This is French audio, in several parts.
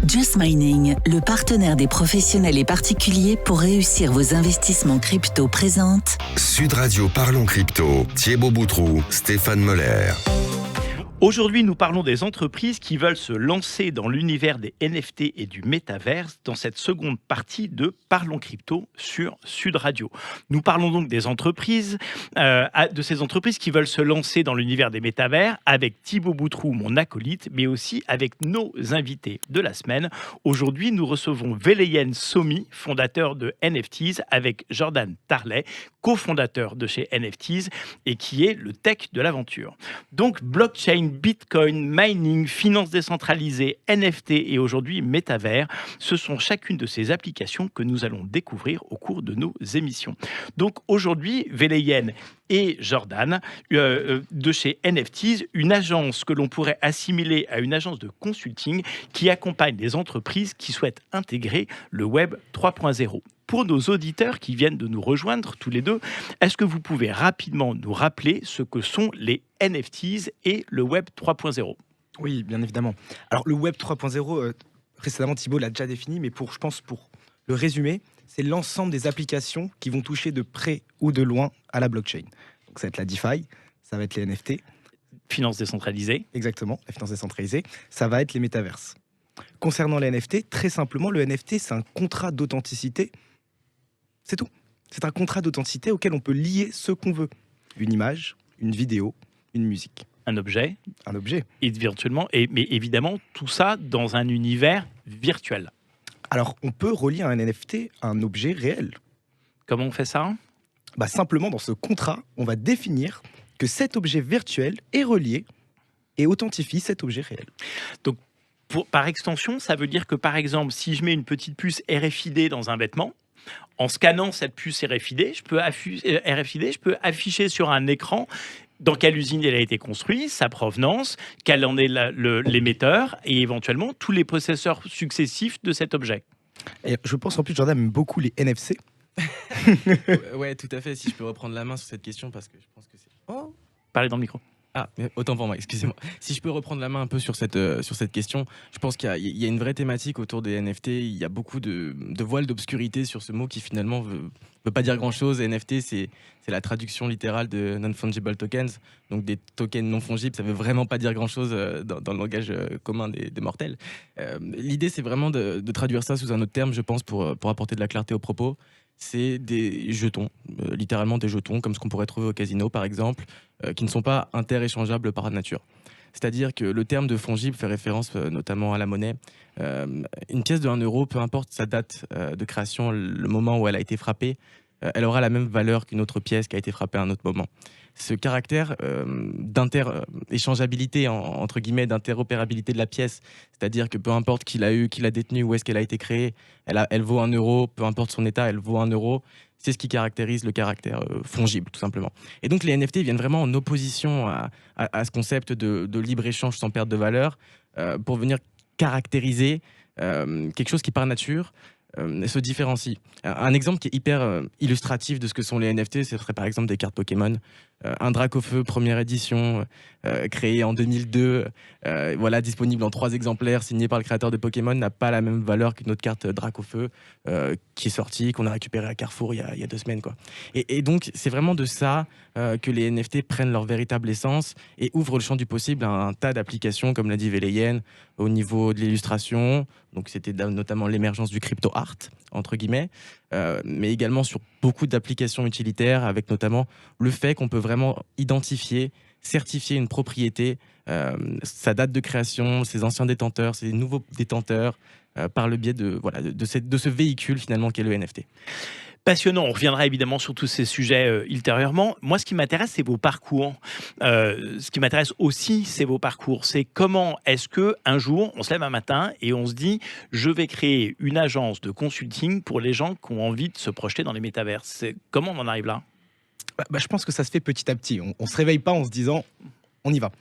Just Mining, le partenaire des professionnels et particuliers pour réussir vos investissements crypto présente Sud Radio Parlons Crypto, Thibaut Boutroux, Stéphane Moller. Aujourd'hui, nous parlons des entreprises qui veulent se lancer dans l'univers des NFT et du métaverse dans cette seconde partie de Parlons Crypto sur Sud Radio. Nous parlons donc des entreprises, de ces entreprises qui veulent se lancer dans l'univers des métavers avec Thibaut Boutroux, mon acolyte, mais aussi avec nos invités de la semaine. Aujourd'hui, nous recevons Velayen Somi, fondateur de NFTs, avec Jordan Tarlet, cofondateur de chez NFTs et qui est le tech de l'aventure. Donc, blockchain, Bitcoin, mining, finance décentralisée, NFT et aujourd'hui métavers, ce sont chacune de ces applications que nous allons découvrir au cours de nos émissions. Donc aujourd'hui, Velayen et Jordan de chez NFTs, une agence que l'on pourrait assimiler à une agence de consulting qui accompagne les entreprises qui souhaitent intégrer le Web 3.0. Pour nos auditeurs qui viennent de nous rejoindre tous les deux, est-ce que vous pouvez rapidement nous rappeler ce que sont les NFTs et le Web 3.0 ? Oui, bien évidemment. Alors le Web 3.0, précédemment Thibaut l'a déjà défini, mais pour le résumer, c'est l'ensemble des applications qui vont toucher de près ou de loin à la blockchain. Donc ça va être la DeFi, ça va être les NFT. Finance décentralisée. Exactement, la finance décentralisée. Ça va être les métaverses. Concernant les NFT, très simplement, le NFT, c'est un contrat d'authenticité. C'est tout. C'est un contrat d'authenticité auquel on peut lier ce qu'on veut. Une image, une vidéo, une musique. Un objet. Un objet. Et virtuellement, mais évidemment, tout ça dans un univers virtuel. Alors, on peut relier un NFT à un objet réel. Comment on fait ça ? Simplement, dans ce contrat, on va définir que cet objet virtuel est relié et authentifie cet objet réel. Donc, par extension, ça veut dire que, par exemple, si je mets une petite puce RFID dans un vêtement, en scannant cette puce RFID, je peux afficher sur un écran dans quelle usine elle a été construite, sa provenance, quel en est l'émetteur et éventuellement tous les possesseurs successifs de cet objet. Et je pense en plus, Jordan aime beaucoup les NFC. Ouais, tout à fait. Si je peux reprendre la main sur cette question, parce que je pense que c'est... Oh, parlez dans le micro. Ah, autant pour moi, excusez-moi. Si je peux reprendre la main un peu sur cette question, je pense qu'il y a une vraie thématique autour des NFT. Il y a beaucoup de voiles d'obscurité sur ce mot qui finalement veut pas dire grand-chose. NFT, c'est la traduction littérale de non-fungible tokens, donc des tokens non fungibles. Ça veut vraiment pas dire grand-chose dans le langage commun des mortels. L'idée, c'est vraiment de traduire ça sous un autre terme, je pense, pour apporter de la clarté aux propos. C'est des jetons, littéralement des jetons, comme ce qu'on pourrait trouver au casino par exemple, qui ne sont pas interéchangeables par nature. C'est-à-dire que le terme de fongible fait référence notamment à la monnaie. Une pièce de 1 euro, peu importe sa date de création, le moment où elle a été frappée, elle aura la même valeur qu'une autre pièce qui a été frappée à un autre moment. Ce caractère d'inter-échangeabilité, entre guillemets, d'interopérabilité de la pièce, c'est-à-dire que peu importe qui l'a eu, qui l'a détenue, où est-ce qu'elle a été créée, elle vaut 1 euro, peu importe son état, elle vaut 1 euro. C'est ce qui caractérise le caractère fongible, tout simplement. Et donc les NFT viennent vraiment en opposition à ce concept de libre-échange sans perte de valeur, pour venir caractériser quelque chose qui, par nature, se différencie. Un exemple qui est hyper illustratif de ce que sont les NFT, ce serait par exemple des cartes Pokémon. Un Dracofeu première édition, créé en 2002, disponible en 3 exemplaires, signé par le créateur de Pokémon, n'a pas la même valeur qu'une autre carte Dracofeu qui est sortie, qu'on a récupérée à Carrefour il y a 2 semaines, quoi. Et donc, c'est vraiment de ça que les NFT prennent leur véritable essence et ouvrent le champ du possible à un tas d'applications, comme l'a dit Velayen, au niveau de l'illustration. Donc, c'était notamment l'émergence du crypto art, entre guillemets, mais également sur beaucoup d'applications utilitaires, avec notamment le fait qu'on peut vraiment identifier, certifier une propriété, sa date de création, ses anciens détenteurs, ses nouveaux détenteurs, par le biais de ce véhicule finalement qu'est le NFT. Passionnant, on reviendra évidemment sur tous ces sujets ultérieurement. Moi, ce qui m'intéresse, c'est vos parcours. Ce qui m'intéresse aussi, c'est vos parcours. C'est comment est-ce qu'un jour, on se lève un matin et on se dit « je vais créer une agence de consulting pour les gens qui ont envie de se projeter dans les métaverses ». Comment on en arrive là ? Je pense que ça se fait petit à petit. On ne se réveille pas en se disant « on y va ».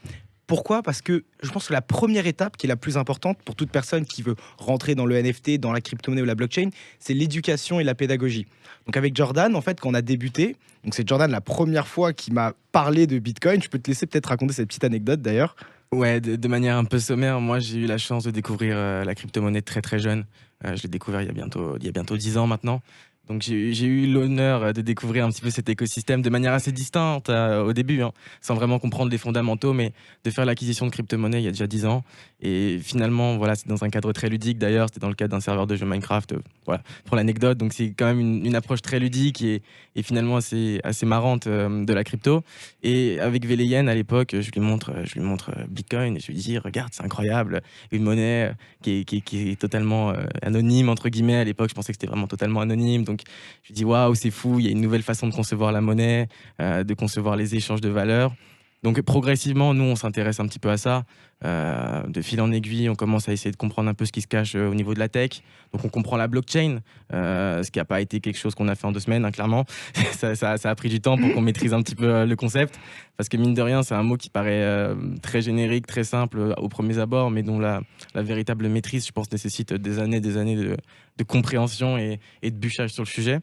Pourquoi ? Parce que je pense que la première étape qui est la plus importante pour toute personne qui veut rentrer dans le NFT, dans la crypto-monnaie ou la blockchain, c'est l'éducation et la pédagogie. Donc avec Jordan, en fait, quand on a débuté, donc c'est Jordan la première fois qui m'a parlé de Bitcoin. Je peux te laisser peut-être raconter cette petite anecdote d'ailleurs. Ouais, de manière un peu sommaire, moi j'ai eu la chance de découvrir la crypto-monnaie très très jeune. Je l'ai découvert il y a bientôt 10 ans maintenant. Donc j'ai eu l'honneur de découvrir un petit peu cet écosystème de manière assez distincte au début, hein, sans vraiment comprendre les fondamentaux, mais de faire l'acquisition de crypto-monnaie il y a déjà 10 ans. Et finalement, voilà, c'est dans un cadre très ludique d'ailleurs, c'était dans le cadre d'un serveur de jeu Minecraft, voilà, pour l'anecdote. Donc c'est quand même une approche très ludique et finalement assez marrante de la crypto. Et avec Veleyen à l'époque, je lui montre Bitcoin et je lui dis, regarde, c'est incroyable, une monnaie qui est totalement anonyme, entre guillemets. À l'époque, je pensais que c'était vraiment totalement anonyme. Donc, je lui dis, waouh, c'est fou, il y a une nouvelle façon de concevoir la monnaie, de concevoir les échanges de valeurs. Donc, progressivement, nous, on s'intéresse un petit peu à ça. De fil en aiguille, on commence à essayer de comprendre un peu ce qui se cache au niveau de la tech. Donc, on comprend la blockchain, ce qui n'a pas été quelque chose qu'on a fait en 2 semaines, hein, clairement. Ça a pris du temps pour qu'on maîtrise un petit peu le concept. Parce que, mine de rien, c'est un mot qui paraît très générique, très simple au premier abord, mais dont la véritable maîtrise, je pense, nécessite des années de compréhension et de bûchage sur le sujet.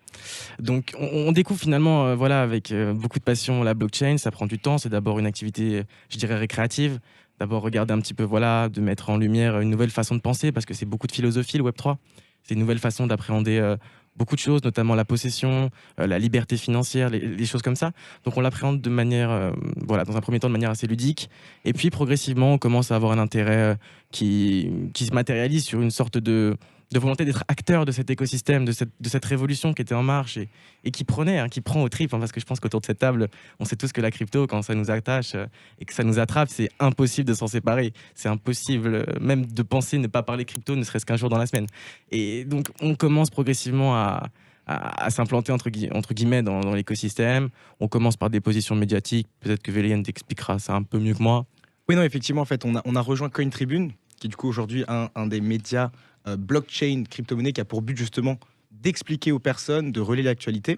Donc, on découvre finalement, voilà, avec beaucoup de passion, la blockchain. Ça prend du temps. C'est d'abord une activité, je dirais, récréative. D'abord, regarder un petit peu, voilà, de mettre en lumière une nouvelle façon de penser, parce que c'est beaucoup de philosophie, le Web3. C'est une nouvelle façon d'appréhender beaucoup de choses, notamment la possession, la liberté financière, les choses comme ça. Donc, on l'appréhende de manière, voilà, dans un premier temps, de manière assez ludique. Et puis, progressivement, on commence à avoir un intérêt qui se matérialise sur une sorte de volonté d'être acteur de cet écosystème, de cette révolution qui était en marche et qui prend aux tripes, hein, parce que je pense qu'autour de cette table, on sait tous que la crypto, quand ça nous attache et que ça nous attrape, c'est impossible de s'en séparer. C'est impossible même de penser ne pas parler crypto, ne serait-ce qu'un jour dans la semaine. Et donc, on commence progressivement à s'implanter entre guillemets dans l'écosystème. On commence par des positions médiatiques. Peut-être que Veleyen t'expliquera ça un peu mieux que moi. Oui, non, effectivement, en fait, on a rejoint CoinTribune, qui est du coup aujourd'hui un des médias blockchain crypto-monnaie qui a pour but justement d'expliquer aux personnes, de relayer l'actualité.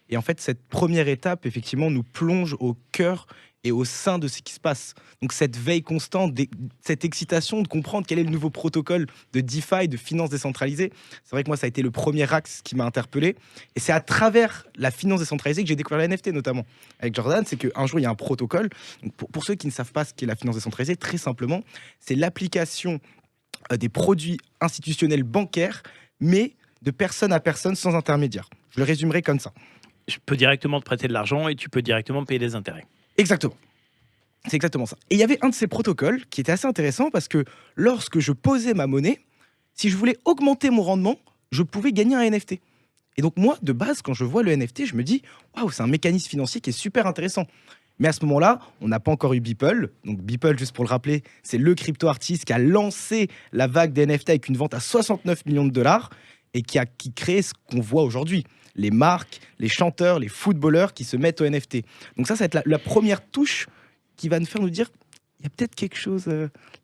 Et en fait, cette première étape, effectivement, nous plonge au cœur et au sein de ce qui se passe. Donc cette veille constante, cette excitation de comprendre quel est le nouveau protocole de DeFi, de finance décentralisée. C'est vrai que moi, ça a été le premier axe qui m'a interpellé. Et c'est à travers la finance décentralisée que j'ai découvert la NFT, notamment. Avec Jordan, c'est qu'un jour, il y a un protocole. Donc pour ceux qui ne savent pas ce qu'est la finance décentralisée, très simplement, c'est l'application des produits institutionnels bancaires, mais de personne à personne sans intermédiaire. Je le résumerai comme ça. Je peux directement te prêter de l'argent et tu peux directement payer des intérêts. Exactement. C'est exactement ça. Et il y avait un de ces protocoles qui était assez intéressant parce que lorsque je posais ma monnaie, si je voulais augmenter mon rendement, je pouvais gagner un NFT. Et donc moi, de base, quand je vois le NFT, je me dis « Waouh, c'est un mécanisme financier qui est super intéressant ». Mais à ce moment-là, on n'a pas encore eu Beeple. Donc Beeple, juste pour le rappeler, c'est le crypto-artiste qui a lancé la vague des NFT avec une vente à 69 millions de dollars et qui crée ce qu'on voit aujourd'hui. Les marques, les chanteurs, les footballeurs qui se mettent au NFT. Donc ça va être la première touche qui va nous faire nous dire il y a peut-être quelque chose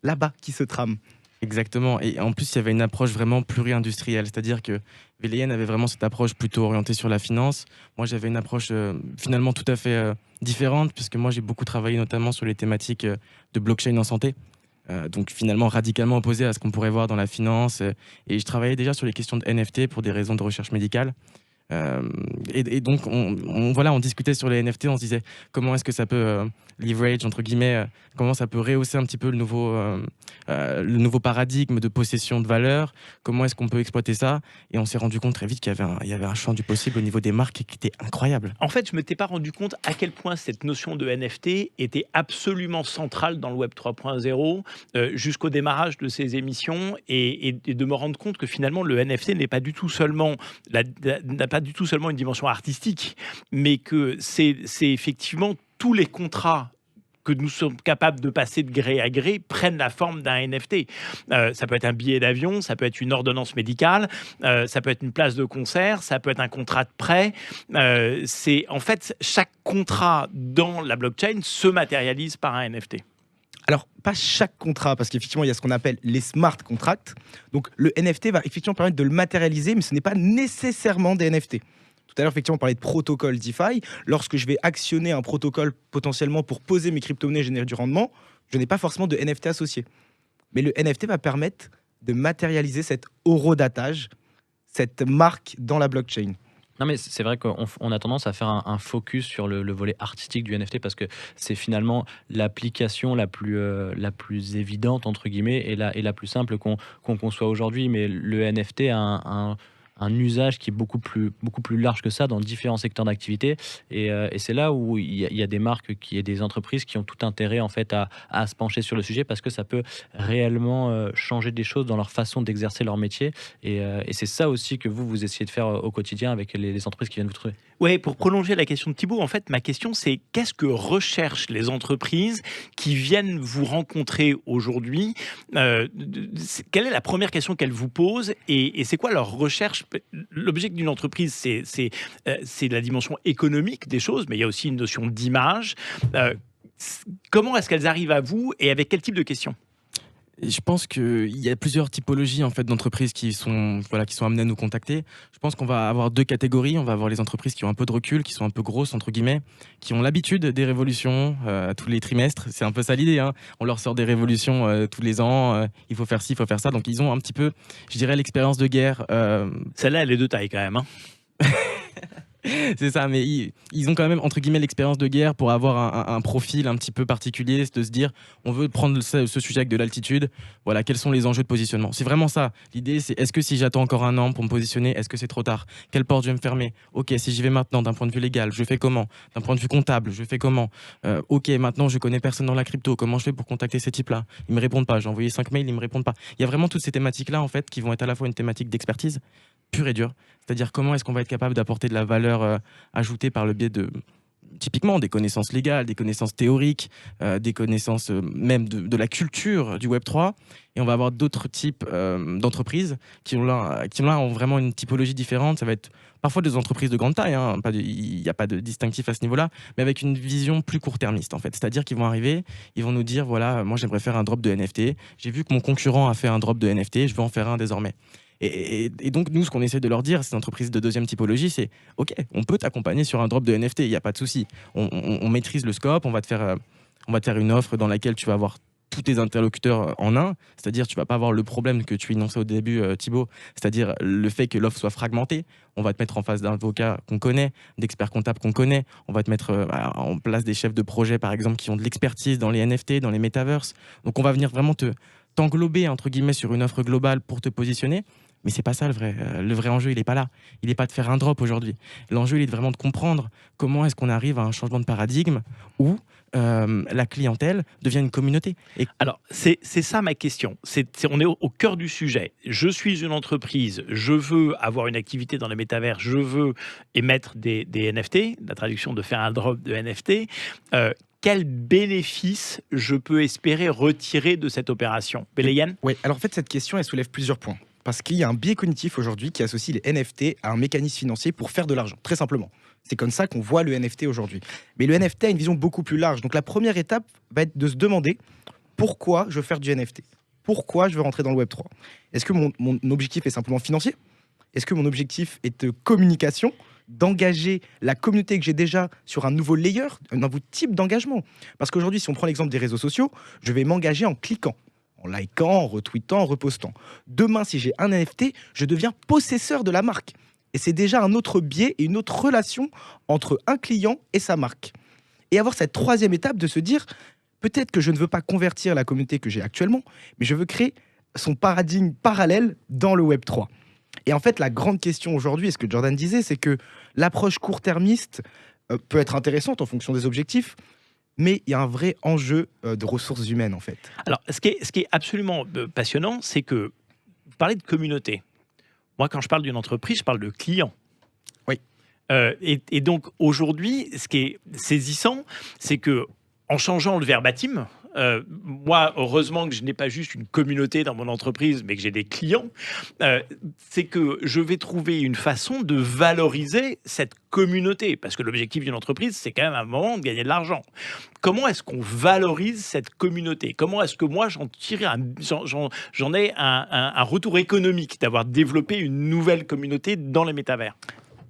là-bas qui se trame. Exactement. Et en plus, il y avait une approche vraiment pluri-industrielle. C'est-à-dire que Veleyen avait vraiment cette approche plutôt orientée sur la finance. Moi, j'avais une approche finalement tout à fait différente, puisque moi, j'ai beaucoup travaillé notamment sur les thématiques de blockchain en santé. Donc finalement radicalement opposé à ce qu'on pourrait voir dans la finance. Et je travaillais déjà sur les questions de NFT pour des raisons de recherche médicale. Et donc on discutait sur les NFT, on se disait comment est-ce que ça peut leverage entre guillemets, comment ça peut rehausser un petit peu le nouveau paradigme de possession de valeur, comment est-ce qu'on peut exploiter ça. Et on s'est rendu compte très vite qu'il y avait un champ du possible au niveau des marques qui était incroyable. En fait, je ne m'étais pas rendu compte à quel point cette notion de NFT était absolument centrale dans le Web 3.0 jusqu'au démarrage de ces émissions et de me rendre compte que finalement le NFT n'est pas du tout seulement n'a pas du tout seulement une dimension artistique, mais que c'est effectivement tous les contrats que nous sommes capables de passer de gré à gré prennent la forme d'un NFT. Ça peut être un billet d'avion, ça peut être une ordonnance médicale, ça peut être une place de concert, ça peut être un contrat de prêt. C'est en fait chaque contrat dans la blockchain se matérialise par un NFT. Alors, pas chaque contrat, parce qu'effectivement, il y a ce qu'on appelle les smart contracts. Donc, le NFT va effectivement permettre de le matérialiser, mais ce n'est pas nécessairement des NFT. Tout à l'heure, effectivement, on parlait de protocole DeFi. Lorsque je vais actionner un protocole potentiellement pour poser mes crypto-monnaies et générer du rendement, je n'ai pas forcément de NFT associé. Mais le NFT va permettre de matérialiser cet horodatage, cette marque dans la blockchain. Non, mais c'est vrai qu'on a tendance à faire un focus sur le volet artistique du NFT parce que c'est finalement l'application la plus évidente, entre guillemets, et la plus simple qu'on conçoit aujourd'hui. Mais le NFT a un usage qui est beaucoup plus large que ça dans différents secteurs d'activité. Et c'est là où il y a des marques, des entreprises qui ont tout intérêt en fait à se pencher sur le sujet parce que ça peut réellement changer des choses dans leur façon d'exercer leur métier. Et c'est ça aussi que vous essayez de faire au quotidien avec les entreprises qui viennent vous trouver. Ouais, pour prolonger la question de Thibaut, en fait, ma question c'est qu'est-ce que recherchent les entreprises qui viennent vous rencontrer aujourd'hui? Quelle est la première question qu'elles vous posent et c'est quoi leur recherche? L'objectif d'une entreprise, c'est la dimension économique des choses, mais il y a aussi une notion d'image. Comment est-ce qu'elles arrivent à vous et avec quel type de questions? Et je pense qu'il y a plusieurs typologies en fait, d'entreprises qui sont amenées à nous contacter. Je pense qu'on va avoir deux catégories. On va avoir les entreprises qui ont un peu de recul, qui sont un peu grosses, entre guillemets, qui ont l'habitude des révolutions tous les trimestres. C'est un peu ça l'idée. Hein. On leur sort des révolutions tous les ans. Il faut faire ci, il faut faire ça. Donc ils ont un petit peu, je dirais, l'expérience de guerre. Celle-là, elle est de taille quand même. Hein. C'est ça, mais ils ont quand même, entre guillemets, l'expérience de guerre pour avoir un profil un petit peu particulier, c'est de se dire, on veut prendre ce sujet avec de l'altitude, voilà, quels sont les enjeux de positionnement. C'est vraiment ça. L'idée, c'est, est-ce que si j'attends encore un an pour me positionner, est-ce que c'est trop tard? Quelle porte je vais me fermer? Ok, si j'y vais maintenant, d'un point de vue légal, je fais comment? D'un point de vue comptable, je fais comment? Ok, maintenant, je connais personne dans la crypto, comment je fais pour contacter ces types-là? Ils me répondent pas, j'ai envoyé 5 mails, ils me répondent pas. Il y a vraiment toutes ces thématiques-là, en fait, qui vont être à la fois une thématique d'expertise, pure et dure. C'est-à-dire comment est-ce qu'on va être capable d'apporter de la valeur ajoutée par le biais de, typiquement, des connaissances légales, des connaissances théoriques, des connaissances même de la culture du Web3. Et on va avoir d'autres types d'entreprises qui ont vraiment une typologie différente. Ça va être parfois des entreprises de grande taille, hein, il n'y a pas de distinctif à ce niveau-là, mais avec une vision plus court-termiste en fait. C'est-à-dire qu'ils vont arriver, ils vont nous dire, voilà, moi j'aimerais faire un drop de NFT, j'ai vu que mon concurrent a fait un drop de NFT, je veux en faire un désormais. Et donc, nous, ce qu'on essaie de leur dire, ces entreprises de deuxième typologie, c'est « Ok, on peut t'accompagner sur un drop de NFT, il n'y a pas de souci. On maîtrise le scope, on va te faire une offre dans laquelle tu vas avoir tous tes interlocuteurs en un, c'est-à-dire tu vas pas avoir le problème que tu énonçais au début, Thibaut, c'est-à-dire le fait que l'offre soit fragmentée. On va te mettre en face d'avocats qu'on connaît, d'experts comptables qu'on connaît. On va te mettre en place des chefs de projet, par exemple, qui ont de l'expertise dans les NFT, dans les metaverses. Donc, on va venir vraiment t'englober, entre guillemets, sur une offre globale pour te positionner. Mais c'est pas ça le vrai. Le vrai enjeu, il est pas là. Il est pas de faire un drop aujourd'hui. L'enjeu, il est vraiment de comprendre comment est-ce qu'on arrive à un changement de paradigme où la clientèle devient une communauté. Et... Alors, c'est ça ma question. On est au cœur du sujet. Je suis une entreprise, je veux avoir une activité dans les métavers, je veux émettre des NFT, la traduction de faire un drop de NFT. Quel bénéfice je peux espérer retirer de cette opération? Belayan? Oui, alors en fait, cette question, elle soulève plusieurs points. Parce qu'il y a un biais cognitif aujourd'hui qui associe les NFT à un mécanisme financier pour faire de l'argent, très simplement. C'est comme ça qu'on voit le NFT aujourd'hui. Mais le NFT a une vision beaucoup plus large. Donc la première étape va être de se demander pourquoi je veux faire du NFT? Pourquoi je veux rentrer dans le Web3? Est-ce que mon objectif est simplement financier? Est-ce que mon objectif est de communication? D'engager la communauté que j'ai déjà sur un nouveau layer, un nouveau type d'engagement? Parce qu'aujourd'hui, si on prend l'exemple des réseaux sociaux, je vais m'engager en cliquant, en likant, en retweetant, en repostant. Demain, si j'ai un NFT, je deviens possesseur de la marque. Et c'est déjà un autre biais et une autre relation entre un client et sa marque. Et avoir cette troisième étape de se dire, peut-être que je ne veux pas convertir la communauté que j'ai actuellement, mais je veux créer son paradigme parallèle dans le Web3. Et en fait, la grande question aujourd'hui, et ce que Jordan disait, c'est que l'approche court-termiste peut être intéressante en fonction des objectifs, mais il y a un vrai enjeu de ressources humaines, en fait. Alors, ce qui est absolument passionnant, c'est que vous parlez de communauté. Moi, quand je parle d'une entreprise, je parle de client. Oui. Et donc, aujourd'hui, ce qui est saisissant, c'est que en changeant le verbatim, moi, heureusement que je n'ai pas juste une communauté dans mon entreprise, mais que j'ai des clients, c'est que je vais trouver une façon de valoriser cette communauté. Parce que l'objectif d'une entreprise, c'est quand même à un moment de gagner de l'argent. Comment est-ce qu'on valorise cette communauté? Comment est-ce que moi, j'en ai un retour économique d'avoir développé une nouvelle communauté dans les métavers?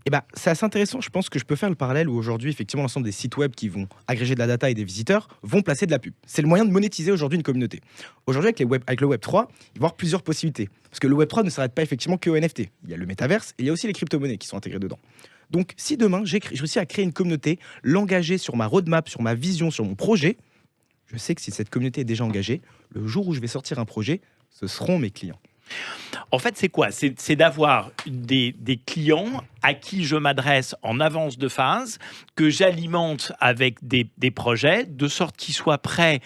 Eh ben, c'est assez intéressant. Je pense que je peux faire le parallèle où aujourd'hui, effectivement, l'ensemble des sites web qui vont agréger de la data et des visiteurs vont placer de la pub. C'est le moyen de monétiser aujourd'hui une communauté. Aujourd'hui, avec le Web3, il va y avoir plusieurs possibilités. Parce que le Web3 ne s'arrête pas effectivement que au NFT. Il y a le métaverse et il y a aussi les crypto-monnaies qui sont intégrées dedans. Donc, si demain, je réussis à créer une communauté, l'engager sur ma roadmap, sur ma vision, sur mon projet, je sais que si cette communauté est déjà engagée, le jour où je vais sortir un projet, ce seront mes clients. En fait, c'est quoi ? C'est d'avoir des clients à qui je m'adresse en avance de phase, que j'alimente avec des projets, de sorte qu'ils soient prêts.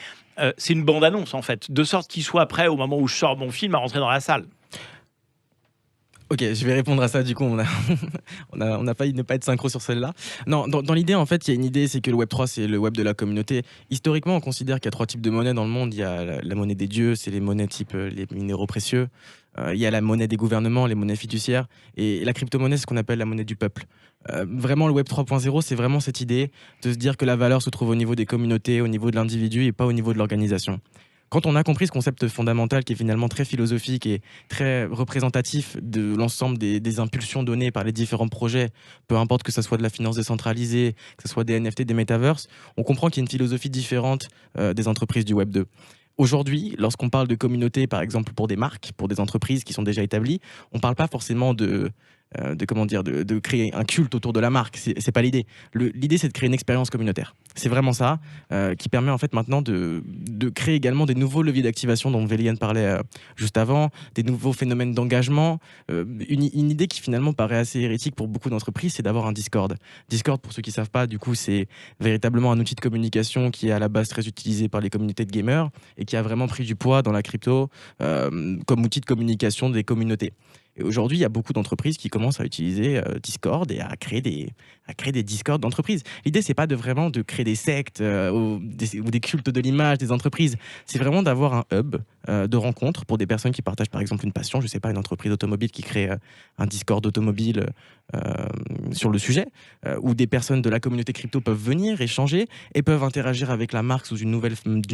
C'est une bande-annonce, en fait. De sorte qu'ils soient prêts au moment où je sors mon film à rentrer dans la salle. Ok, je vais répondre à ça. Du coup, on a failli ne pas être synchro sur celle-là. Non, dans l'idée, en fait, il y a une idée, c'est que le Web3, c'est le web de la communauté. Historiquement, on considère qu'il y a 3 types de monnaies dans le monde. Il y a la monnaie des dieux, c'est les monnaies type les minéraux précieux. Il y a la monnaie des gouvernements, les monnaies fiduciaires. Et la crypto-monnaie, c'est ce qu'on appelle la monnaie du peuple. Vraiment, le Web 3.0, c'est vraiment cette idée de se dire que la valeur se trouve au niveau des communautés, au niveau de l'individu et pas au niveau de l'organisation. Quand on a compris ce concept fondamental qui est finalement très philosophique et très représentatif de l'ensemble des impulsions données par les différents projets, peu importe que ce soit de la finance décentralisée, que ce soit des NFT, des metaverses, on comprend qu'il y a une philosophie différente des entreprises du Web 2. Aujourd'hui, lorsqu'on parle de communauté, par exemple pour des marques, pour des entreprises qui sont déjà établies, on ne parle pas forcément de créer un culte autour de la marque. C'est pas l'idée. L'idée, c'est de créer une expérience communautaire. C'est vraiment ça qui permet en fait maintenant de créer également des nouveaux leviers d'activation dont Véliane parlait juste avant, des nouveaux phénomènes d'engagement. Une idée qui finalement paraît assez hérétique pour beaucoup d'entreprises, c'est d'avoir un Discord. Discord, pour ceux qui ne savent pas, du coup, c'est véritablement un outil de communication qui est à la base très utilisé par les communautés de gamers et qui a vraiment pris du poids dans la crypto comme outil de communication des communautés. Et aujourd'hui, il y a beaucoup d'entreprises qui commencent à utiliser Discord et à créer des Discord d'entreprises. L'idée, c'est pas vraiment de créer des sectes ou des cultes de l'image des entreprises. C'est vraiment d'avoir un hub de rencontres pour des personnes qui partagent par exemple une passion. Je sais pas, une entreprise automobile qui crée un Discord automobile sur le sujet, où des personnes de la communauté crypto peuvent venir échanger et peuvent interagir avec la marque d'une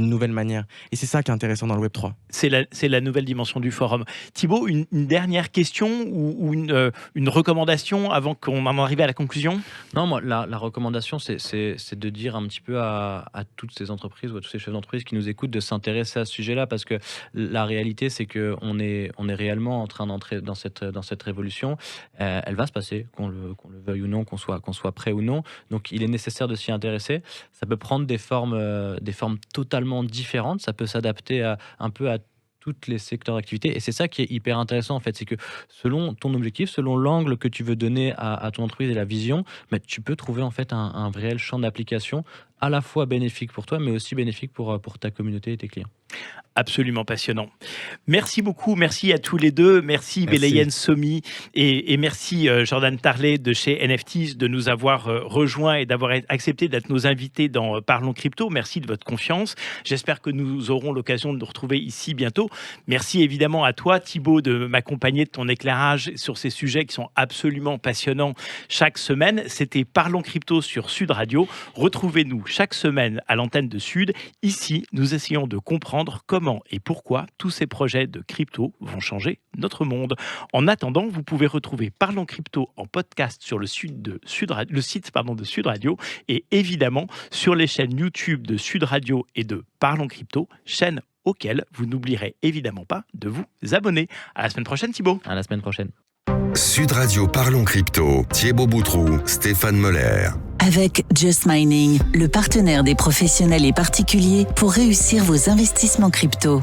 nouvelle manière. Et c'est ça qui est intéressant dans le Web3. C'est la nouvelle dimension du forum. Thibaut, une dernière question ou une recommandation avant qu'on en arrive à la conclusion ? Non, moi, la recommandation, c'est de dire un petit peu à toutes ces entreprises ou à tous ces chefs d'entreprise qui nous écoutent de s'intéresser à ce sujet-là, parce que la réalité, c'est qu'on est réellement en train d'entrer dans cette révolution. Elle va se passer, qu'on le veuille ou non, qu'on soit prêt ou non. Donc, il est nécessaire de s'y intéresser. Ça peut prendre des formes totalement différentes. Ça peut s'adapter un peu à tous les secteurs d'activité. Et c'est ça qui est hyper intéressant, en fait. C'est que selon ton objectif, selon l'angle que tu veux donner à ton entreprise et la vision, mais tu peux trouver en fait un réel champ d'application à la fois bénéfique pour toi, mais aussi bénéfique pour ta communauté et tes clients. Absolument passionnant. Merci beaucoup, merci à tous les deux. Merci Véliane Sommi et merci Jordan Tarlet de chez NFTs de nous avoir rejoints et d'avoir accepté d'être nos invités dans Parlons Crypto. Merci de votre confiance. J'espère que nous aurons l'occasion de nous retrouver ici bientôt. Merci évidemment à toi Thibaut de m'accompagner de ton éclairage sur ces sujets qui sont absolument passionnants chaque semaine. C'était Parlons Crypto sur Sud Radio. Retrouvez-nous chaque semaine à l'antenne de Sud. Ici, nous essayons de comprendre comment et pourquoi tous ces projets de crypto vont changer notre monde. En attendant, vous pouvez retrouver Parlons Crypto en podcast sur le site de Sud Radio et évidemment sur les chaînes YouTube de Sud Radio et de Parlons Crypto, chaînes auxquelles vous n'oublierez évidemment pas de vous abonner. À la semaine prochaine Thibaut. À la semaine prochaine. Sud Radio Parlons Crypto, Thibaut Boutroux, Stéphane Moller. Avec Just Mining, le partenaire des professionnels et particuliers pour réussir vos investissements crypto.